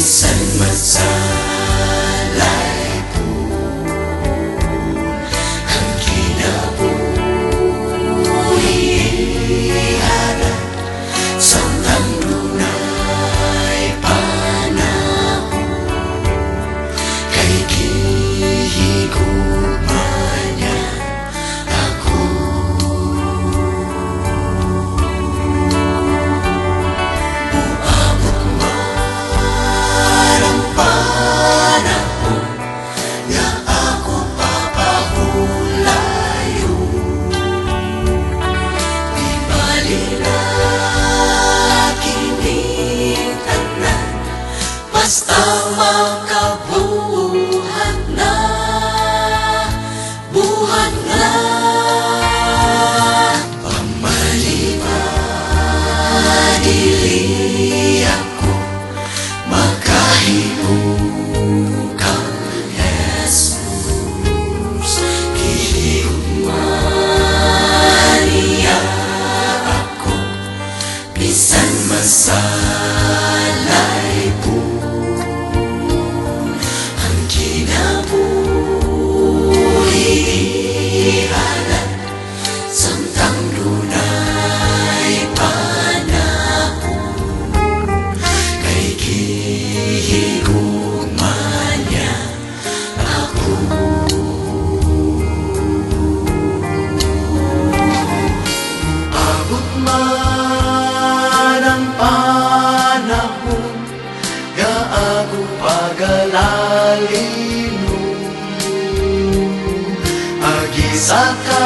bisan masalay po ang kinabuhi harap samtang dunay panahon kay gihigugman niya ako. Uabot man ang panahon nga ako papahulayo, di bali na kining tanan, basta makabuhat na, buhat na. Pamaliban dili ako makahimong kang Jesus, gihigugman niya ako bisan masalay po ang kinabuhi halat samtang dunay panahon kay gihigugman niya ako. Abot man ang panahon nga ako pagalalino, agisa ka